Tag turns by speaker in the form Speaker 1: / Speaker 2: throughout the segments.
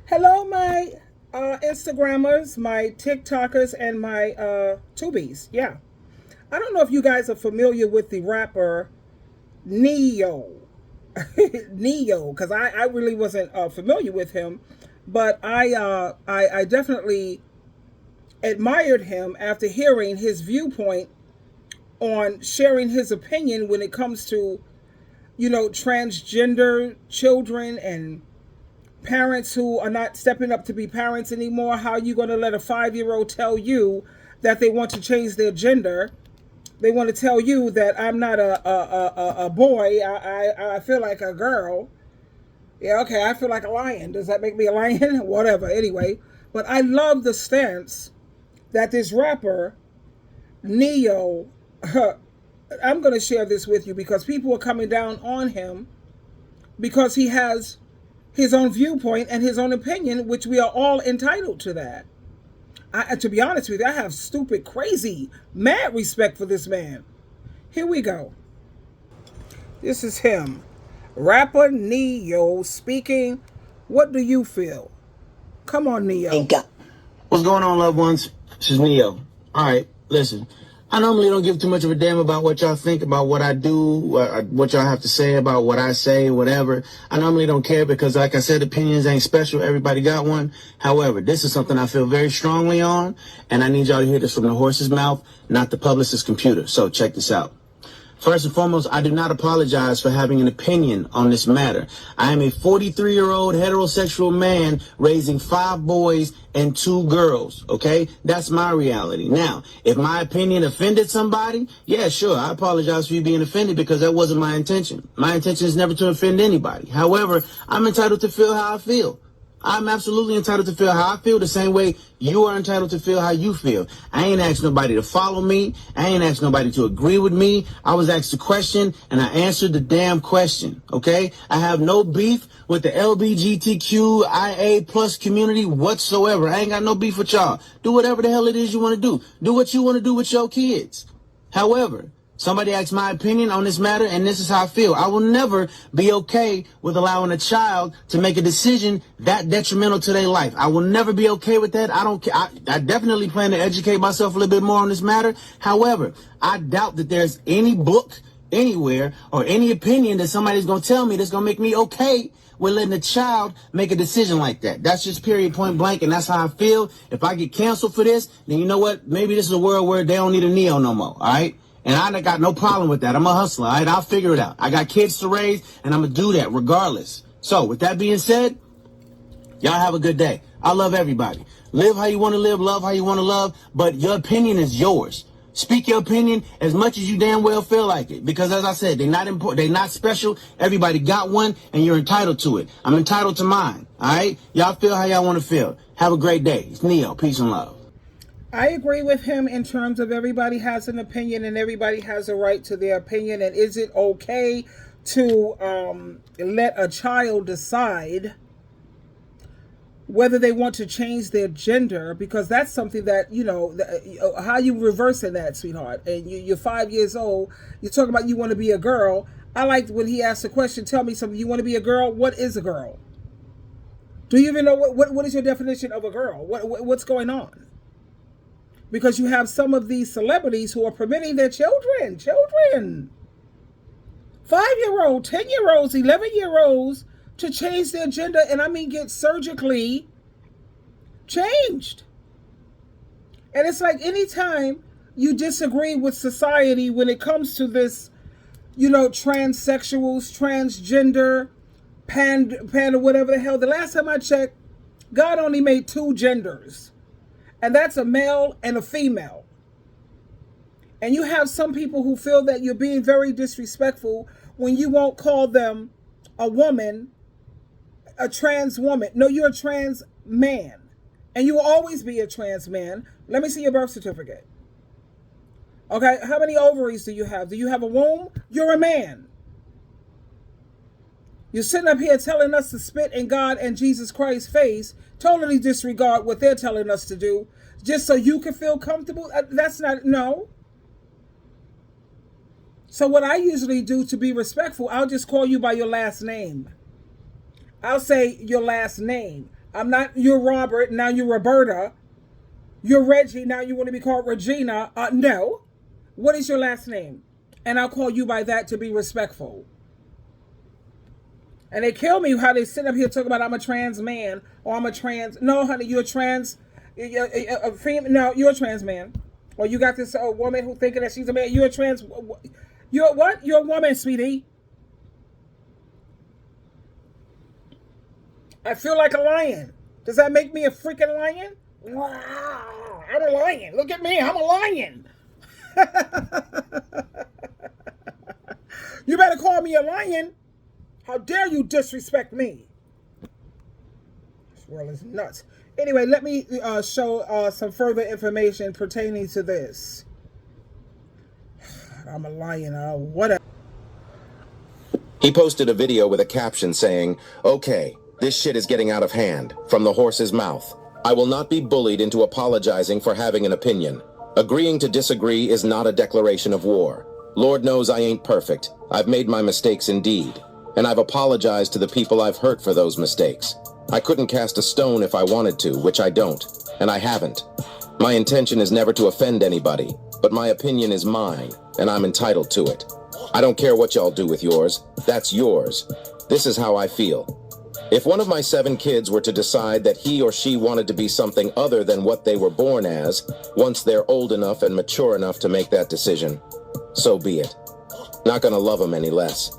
Speaker 1: Hello, my Instagrammers, my TikTokers, and my Tubies. Yeah. I don't know if you guys are familiar with the rapper Neo. Neo, because I really wasn't familiar with him, but I definitely admired him after hearing his viewpoint on sharing his opinion when it comes to, transgender children and parents who are not stepping up to be parents anymore. How are you going to let a 5-year old tell you that they want to change their gender? They want to tell you that I'm not a boy. I feel like a girl. Yeah, okay, I feel like a lion. Does that make me a lion? Whatever. Anyway, but I love the stance that this rapper Neo. I'm going to share this with you because people are coming down on him because he has his own viewpoint and his own opinion, which we are all entitled to that. To be honest with you, I have stupid, crazy, mad respect for this man. Here we go. This is him, rapper Neo speaking. What do you feel? Come on, Neo.
Speaker 2: What's going on, loved ones? This is Neo. All right, listen. I normally don't give too much of a damn about what y'all think about what I do, what y'all have to say about what I say, whatever. I normally don't care because, like I said, opinions ain't special. Everybody got one. However, this is something I feel very strongly on, and I need y'all to hear this from the horse's mouth, not the publicist's computer. So check this out. First and foremost, I do not apologize for having an opinion on this matter. I am a 43-year-old heterosexual man raising 5 boys and 2 girls, okay? That's my reality. Now, if my opinion offended somebody, yeah, sure, I apologize for you being offended because that wasn't my intention. My intention is never to offend anybody. However, I'm entitled to feel how I feel. I'm absolutely entitled to feel how I feel the same way you are entitled to feel how you feel. I ain't asked nobody to follow me. I ain't asked nobody to agree with me. I was asked a question and I answered the damn question, okay? I have no beef with the LBGTQIA plus community whatsoever. I ain't got no beef with y'all. Do whatever the hell it is you want to do. Do what you want to do with your kids. However, somebody asked my opinion on this matter, and this is how I feel. I will never be okay with allowing a child to make a decision that detrimental to their life. I will never be okay with that. I don't care. I definitely plan to educate myself a little bit more on this matter. However, I doubt that there's any book anywhere or any opinion that somebody's going to tell me that's going to make me okay with letting a child make a decision like that. That's just period, point blank, and that's how I feel. If I get canceled for this, then you know what? Maybe this is a world where they don't need a Neo no more, all right? And I got no problem with that. I'm a hustler, all right? I'll figure it out. I got kids to raise, and I'm going to do that regardless. So, with that being said, y'all have a good day. I love everybody. Live how you want to live, love how you want to love, but your opinion is yours. Speak your opinion as much as you damn well feel like it. Because as I said, they're not important, they're not special. Everybody got one, and you're entitled to it. I'm entitled to mine, all right? Y'all feel how y'all want to feel. Have a great day. It's Neo. Peace and love.
Speaker 1: I agree with him in terms of everybody has an opinion and everybody has a right to their opinion. And is it okay to let a child decide whether they want to change their gender? Because that's something that, how you reversing that, sweetheart? And you're 5 years old. You're talking about you want to be a girl. I liked when he asked the question, tell me something. You want to be a girl? What is a girl? Do you even know what is your definition of a girl? What's going on? Because you have some of these celebrities who are permitting their children, 5-year-old, 10-year-olds, 11-year-olds to change their gender, and I mean get surgically changed. And it's like anytime you disagree with society when it comes to this, transsexuals, transgender, panda, whatever the hell. The last time I checked, God only made 2 genders, and that's a male and a female. And you have some people who feel that you're being very disrespectful when you won't call them a woman, a trans woman. No, you're a trans man. And you will always be a trans man. Let me see your birth certificate. Okay, how many ovaries do you have? Do you have a womb? You're a man. You're sitting up here telling us to spit in God and Jesus Christ's face, totally disregard what they're telling us to do, just so you can feel comfortable. That's not, no. So what I usually do to be respectful, I'll just call you by your last name. I'll say your last name. I'm not, you're Robert, now you're Roberta. You're Reggie, now you want to be called Regina. No. What is your last name? And I'll call you by that to be respectful. And they kill me how they sit up here talking about I'm a trans man or I'm a trans. No, honey, you're a trans. No, you're a trans man. Or you got this woman who thinking that she's a man. You're a trans. You're what? You're a woman, sweetie. I feel like a lion. Does that make me a freaking lion? I'm a lion. Look at me. I'm a lion. You better call me a lion. How dare you disrespect me? This world is nuts. Anyway, let me show some further information pertaining to this. I'm a lion. Whatever.
Speaker 3: He posted a video with a caption saying, "Okay, this shit is getting out of hand. From the horse's mouth. I will not be bullied into apologizing for having an opinion. Agreeing to disagree is not a declaration of war. Lord knows I ain't perfect. I've made my mistakes indeed. And I've apologized to the people I've hurt for those mistakes. I couldn't cast a stone if I wanted to, which I don't. And I haven't. My intention is never to offend anybody, but my opinion is mine, and I'm entitled to it. I don't care what y'all do with yours. That's yours. This is how I feel. If one of my 7 kids were to decide that he or she wanted to be something other than what they were born as, once they're old enough and mature enough to make that decision, so be it. Not gonna love them any less.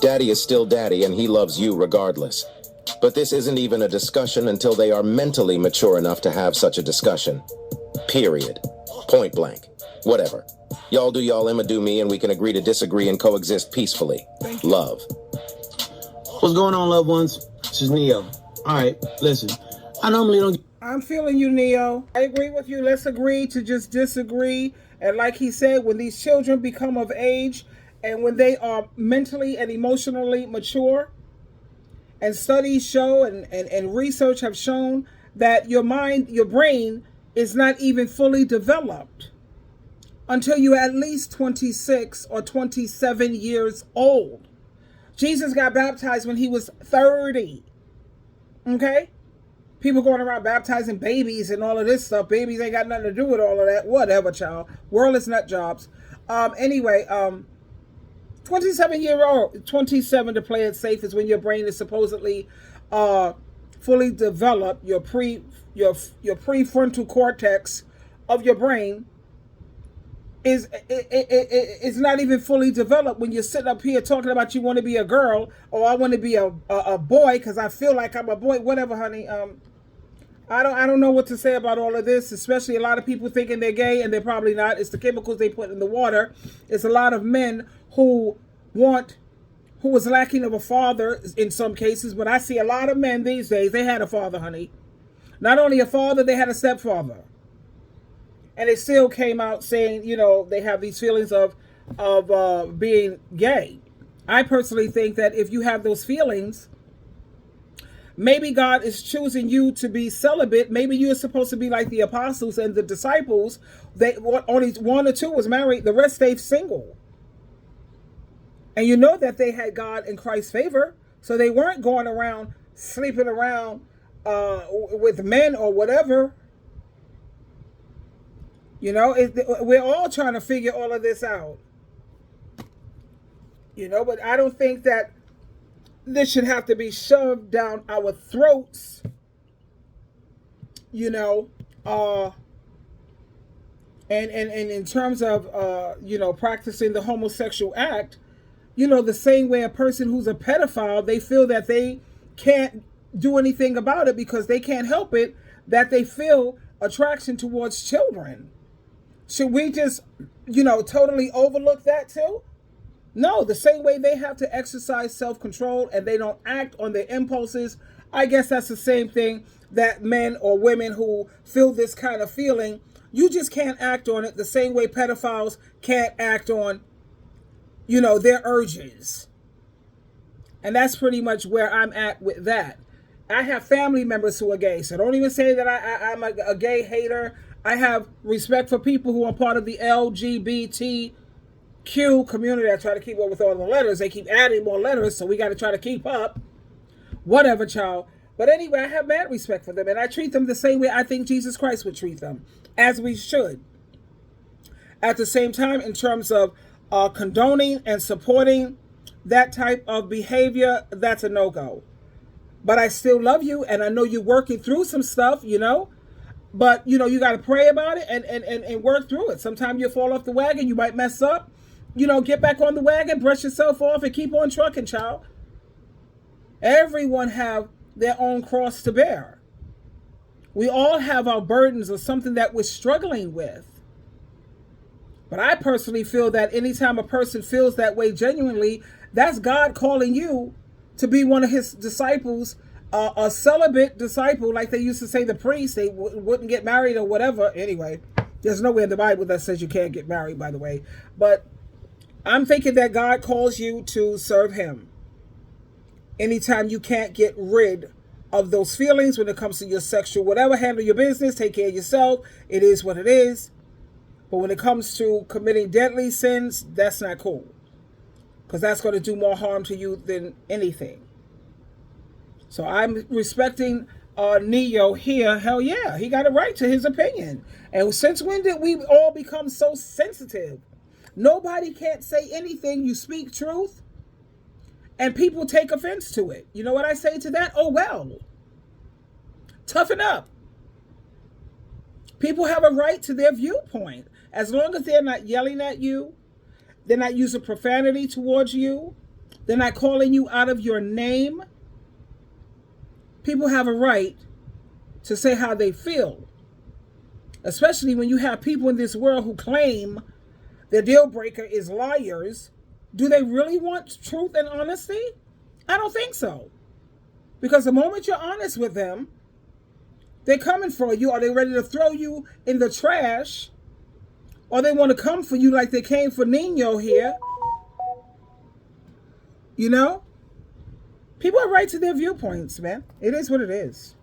Speaker 3: Daddy is still daddy and he loves you regardless. But this isn't even a discussion until they are mentally mature enough to have such a discussion. Period. Point blank. Whatever. Y'all do y'all, Emma do me, and we can agree to disagree and coexist peacefully. Love.
Speaker 2: What's going on, loved ones? This is Neo. All right, listen. I normally don't.
Speaker 1: I'm feeling you, Neo. I agree with you. Let's agree to just disagree. And like he said, when these children become of age and when they are mentally and emotionally mature, and studies show and research have shown that your mind, your brain is not even fully developed until you're at least 26 or 27 years old. Jesus got baptized when he was 30. Okay? People going around baptizing babies and all of this stuff. Babies ain't got nothing to do with all of that. Whatever, child. World is nut jobs. Anyway, 27 to play it safe is when your brain is supposedly fully developed. Your prefrontal cortex of your brain is not even fully developed when you're sitting up here talking about you want to be a girl or I want to be a boy because I feel like I'm a boy. Whatever, honey. I don't know what to say about all of this, especially a lot of people thinking they're gay and they're probably not. It's the chemicals they put in the water. It's a lot of men who was lacking of a father in some cases, but I see a lot of men these days, they had a father, honey. Not only a father, they had a stepfather. And they still came out saying, you know, they have these feelings of being gay. I personally think that if you have those feelings, maybe God is choosing you to be celibate. Maybe you're supposed to be like the apostles and the disciples. Only 1 or 2 was married. The rest stayed single. And you know that they had God and Christ's favor. So they weren't going around sleeping around with men or whatever. You know, we're all trying to figure all of this out. You know, but I don't think that this should have to be shoved down our throats. You know, and in terms of, you know, practicing the homosexual act, you know, the same way a person who's a pedophile, they feel that they can't do anything about it because they can't help it, that they feel attraction towards children. Should we just, you know, totally overlook that too? No, the same way they have to exercise self-control and they don't act on their impulses, I guess that's the same thing that men or women who feel this kind of feeling, you just can't act on it the same way pedophiles can't act on, you know, their urges. And that's pretty much where I'm at with that. I have family members who are gay, so don't even say that I'm a gay hater. I have respect for people who are part of the LGBTQ community. I try to keep up with all the letters. They keep adding more letters, so we got to try to keep up. Whatever, child. But anyway, I have mad respect for them, and I treat them the same way I think Jesus Christ would treat them, as we should. At the same time, in terms of condoning and supporting that type of behavior, that's a no-go. But I still love you, and I know you're working through some stuff, you know. But, you know, you got to pray about it and work through it. Sometimes you fall off the wagon, you might mess up. You know, get back on the wagon, brush yourself off, and keep on trucking, child. Everyone have their own cross to bear. We all have our burdens or something that we're struggling with. But I personally feel that anytime a person feels that way genuinely, that's God calling you to be one of his disciples, a celibate disciple, like they used to say the priest, they wouldn't get married or whatever. Anyway, there's nowhere in the Bible that says you can't get married, by the way. But I'm thinking that God calls you to serve him. Anytime you can't get rid of those feelings when it comes to your sexual whatever, handle your business, take care of yourself. It is what it is. But when it comes to committing deadly sins, that's not cool. Because that's going to do more harm to you than anything. So I'm respecting Neo here. Hell yeah, he got a right to his opinion. And since when did we all become so sensitive? Nobody can't say anything. You speak truth, and people take offense to it. You know what I say to that? Oh, well. Toughen up. People have a right to their viewpoint. As long as they're not yelling at you, they're not using profanity towards you, they're not calling you out of your name, people have a right to say how they feel. Especially when you have people in this world who claim their deal breaker is liars. Do they really want truth and honesty? I don't think so. Because the moment you're honest with them, they're coming for you. Are they ready to throw you in the trash? Or they want to come for you like they came for Nino here. You know? People are right to their viewpoints, man. It is what it is.